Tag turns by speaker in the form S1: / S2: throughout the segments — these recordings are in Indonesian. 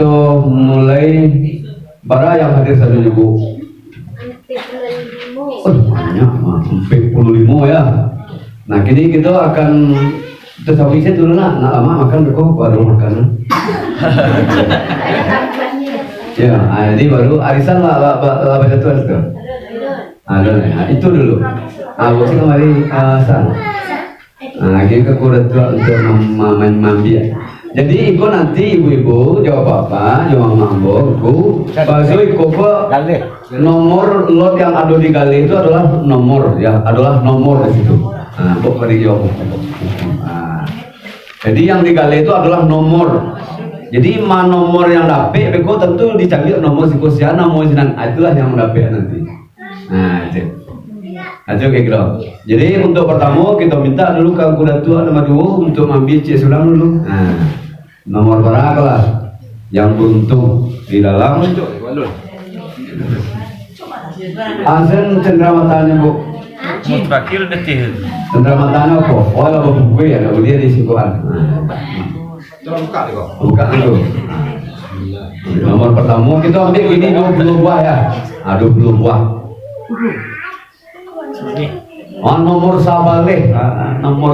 S1: kita mulai para yang hadir satu ibu. Oh, banyak, sampai 45 ya. Nah, kini kita akan terus habisnya dulu nak lama makan berkok baru makan. Ya, jadi baru arisan lah baca tuan itu. Ada nih, itu dulu. Sih kemarin san. Kita kurang tua untuk mambi. Jadi iko nanti ibu-ibu jawab apa, jawab mambo, baso iko nomor lot yang ada di gali itu adalah nomor ya, adalah nomor di situ. Nah, pokoknya jawab. Jadi yang di gali itu adalah nomor. Jadi nomor yang dapet, beko tentu dicari nomor si kosian, nomor sinan, itulah yang dapet nanti. Nah, itu. Aja kayak gitu. Jadi untuk pertama kita minta dulu ke kuda tua nomor 2 untuk ambil cek sulang dulu. Nah, nomor berapa lah yang beruntung di dalam Asen cenderamata bu.
S2: Terakhir detil.
S1: Cenderamata apa? Oh, ada buku ya, ada dia di sikuan. Buka dulu. Nomor pertama kita ambil ini 20 buah ya. 20 buah. Nomor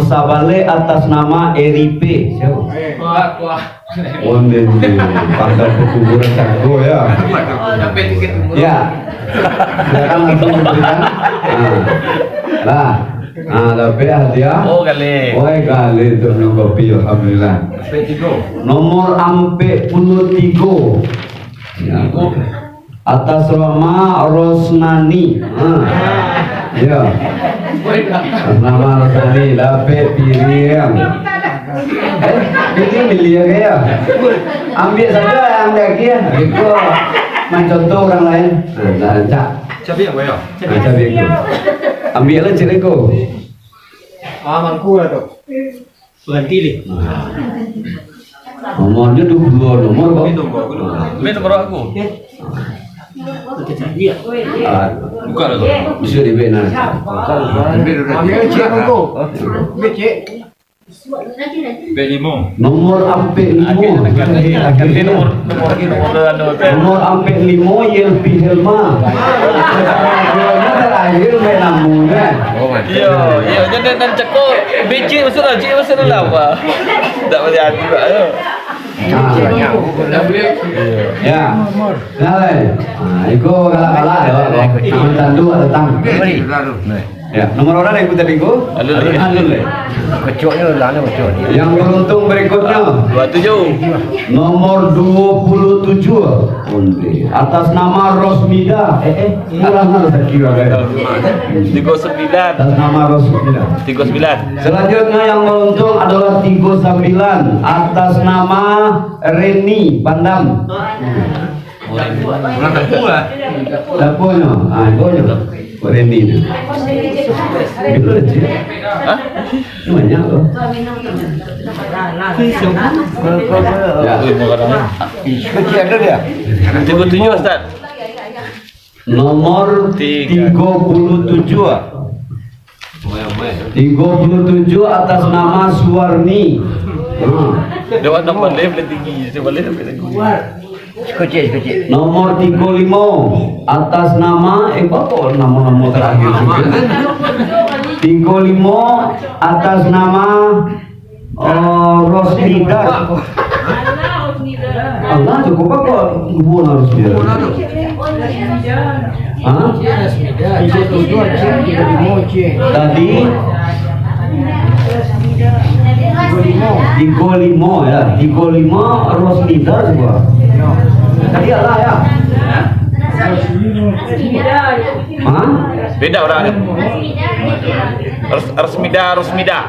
S1: sabale atas nama Eripe. Siapa? Onde pada perkuburan Canggo ya. Ya. Silakan langsung memberikan. Tapi hadiah.
S2: Oh kali.
S1: Oh kali itu minum kopi alhamdulillah. Nomor ampe 13. Ya. Atas nama Rosnani. Ya. Atas nama Rosnani dapat piring. Ini milia ya. Ambil saja yang lagi ya. Itu mencontoh orang lain. Nah,
S2: Cabai apa ya?
S1: Cabai itu. Ambil aja cereko.
S3: Mangku lah tuh. Berhenti deh.
S1: Nomornya 22 nomor kok.
S2: Ini nomor aku.
S1: Buka lah tuh. Bisa dibenar.
S3: Ambil cek mangku. Ambil cek.
S2: B5.
S1: Nomor ampe 5.
S2: Ganti nomor
S1: Nomor ampe 5 Yelpi Helma. Terakhir main namanya.
S2: Iya, jadi dan ceko BC masuk lah, C masuk lah apa? Tak boleh hati pak.
S1: Ya. Nah, itu kalah ya. Aman tandu atau tang. Ya, nomor orang yang tadi itu Alul.
S3: Kecoknya lah, kecok.
S1: Yang beruntung berikutnya
S2: 27.
S1: nomor 27 atas nama Rosmida. Kurang harus kira kan.
S2: 39.
S1: Atas nama Rosmida.
S2: 39.
S1: Selanjutnya yang beruntung adalah 39 atas nama Reni Pandam.
S2: Ulang kampung lah.
S1: Dapurnya, ibunya Reni. Itu aja.
S2: Hah?
S1: Banyak loh. Ya.
S3: Kecil ada dia.
S2: 37 Ustaz.
S1: Nomor 37 atas nama Suwarni.
S2: Dewan nombor boleh tinggi, coba boleh sampai tinggi.
S3: Kecil.
S1: Nomor 35 atas nama apa nama terakhir 35 atas nama Rosmida. Allah cukup apa hubungan Rosmida? Tadi 35 ya, 35 Rosmida juga. Tadi Allah ya.
S2: Beda orang. Rosmida.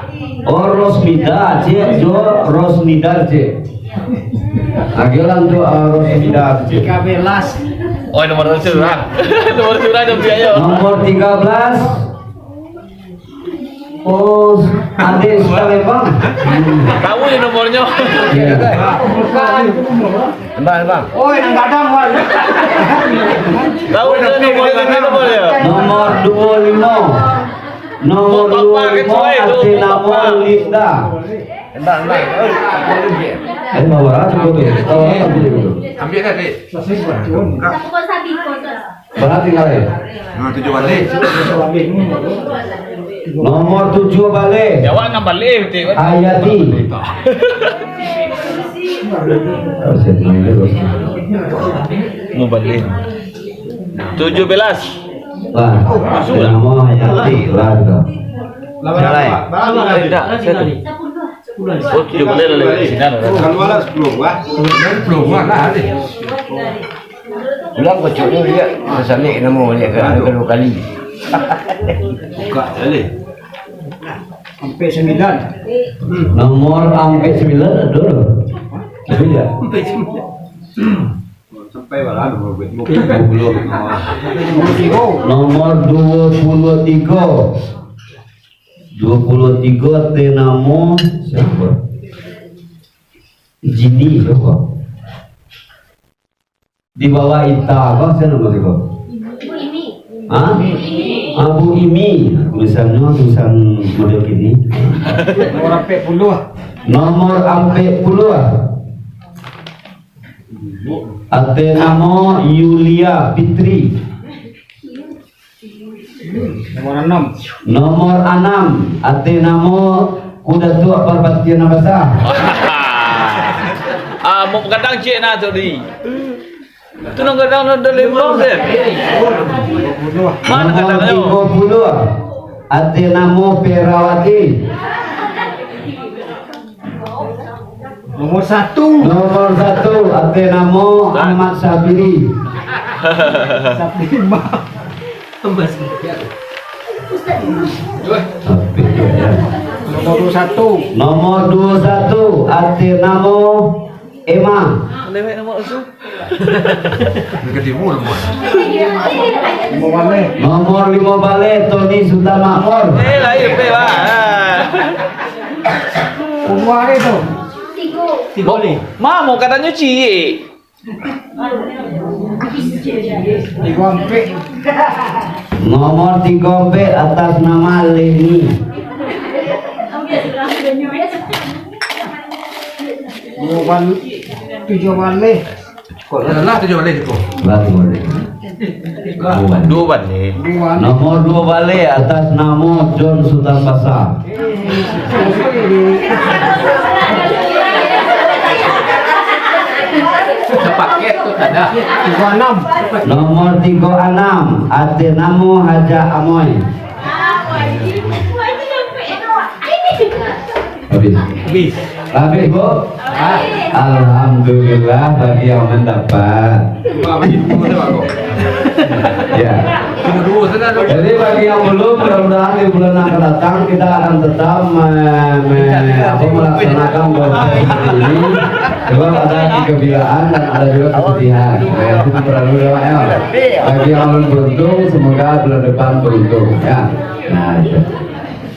S1: Oh Rosmida, cik, jo Rosmida cik. Agelan tuh Rosmida cik.
S3: 13.
S2: Oh nomor curang. Nomor curang ada biaya.
S1: Nomor 13. Oh, adik Palembang.
S2: Tahu ya nomornya.
S3: Bang.
S1: Oh, yang kadang Wan.
S2: Tahu nomornya.
S1: Nomor 25. Nomor 25 atas nama Linda.
S3: Bang.
S1: Ini bawa apa cukup tuh? Oh, ambil dulu.
S4: Ambil kan, Dek? Enggak.
S1: Berapa tinggal ya?
S4: Nomor 7 balik.
S1: Nomor 7 balik.
S2: Jawab nggak balik betul.
S1: Hayati. Oh, saya main dulu.
S2: Mau balik. 17.
S1: Lah, nama Hayati lah itu.
S3: Salah ya?
S2: Tidak, saya oh, 7 balik dari sini ada.
S4: Kalau ada 10 gua. 10 gua lah, Dek.
S3: Pulang kocoknya dia kesana nama dia ke dua kali.
S4: Buka Dek.
S5: Sampai 9.
S1: Nomor sampai 9 dulu. Tapi ya.
S4: Sampai berapa nomor 20?
S1: Nomor 23. 23 tenamo siapa? Jini siapa? Di bawah Ita apa sih nama itu? Ah? Abu Imi. Misalnya tulisan model gini.
S5: Nomor 40.
S1: Nomor 40. Ate namo Yulia Fitri.
S5: Nomor 6.
S1: Nomor 6. Ate namo kuda tua Parbatya Nabasa.
S2: Ah, mau kadang cik nak tadi. Tu nak kadang nak dalam blog deh. Mana kadangnya?
S1: Nomor 30. Ate namo Perawati.
S5: Nomor 1.
S1: Nomor 1. Ate namo Ahmad Sabiri.
S5: Sampai 5. Nomor 21.
S1: Nomor 21. Ate namo Emma.
S2: Lewat nombor tu.
S4: Dekat timur nomor.
S5: Nomor mana?
S1: Nomor 5 balik Tony Sutamakmur.
S2: Lahir lah.
S5: Umur itu. 3 ni.
S2: Ma mau katanya cik.
S5: 3 ampe.
S1: Nomor 3 B atas nama Leni.
S5: Nomor 7 balik.
S4: Kok lah 7 balik cukup.
S1: Batu balik.
S2: 2 balik.
S5: 2.
S1: Nomor 2 balik atas nama John Sultan Pasar.
S4: Paket tu tak ada.
S5: 36.
S1: Nomor 36 ate namo Haja Amoy. Habis.
S5: Habis.
S1: Habis Bu. Alhamdulillah bagi yang mendapat.
S4: Bagi dua tu aku.
S1: Ya.
S4: Cuma 2 sana tu.
S1: Jadi bagi yang belum, mudah-mudahan di bulan yang akan datang kita akan tetap melaksanakan proses ini. Sebab ada kegembiraan dan ada juga kesedihan. Ya, itu terlalu lewat ya. Bagi yang belum beruntung, semoga bulan depan beruntung. Ya. Nah, itu.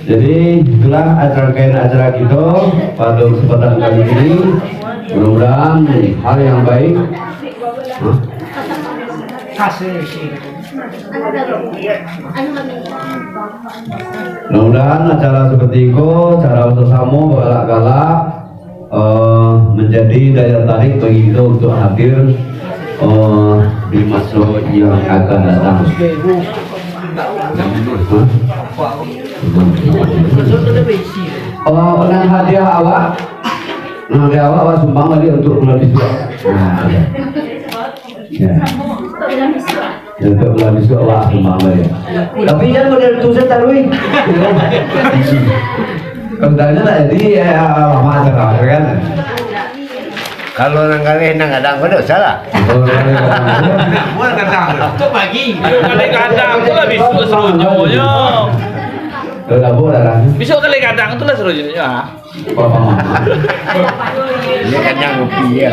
S1: Jadi itulah acara kita pada kesempatan kali ini. Mudah-mudahan hal yang baik. Hah?
S5: Kasih.
S1: Mudah-mudahan acara seperti itu, cara bersama galak-galak menjadi daya tarik bagi kita untuk hadir di masa yang akan datang. Dengan hadiah awak, sumbang tadi untuk bulan besok. Ya. Untuk bulan besok awak sumbang tadi. Tapi jangan model tulisan tarui. Komentarnya tak jadi lama acara kan?
S3: Kalau nang kali nang kadang kau tak salah.
S4: Buat kadang.
S2: Tu pagi. Kali kadang tu lah besok seronoknya.
S1: Gabung dah.
S2: Besok kali kadang tu lah seronoknya.
S1: Apa?
S3: Dia kadang kopi ya.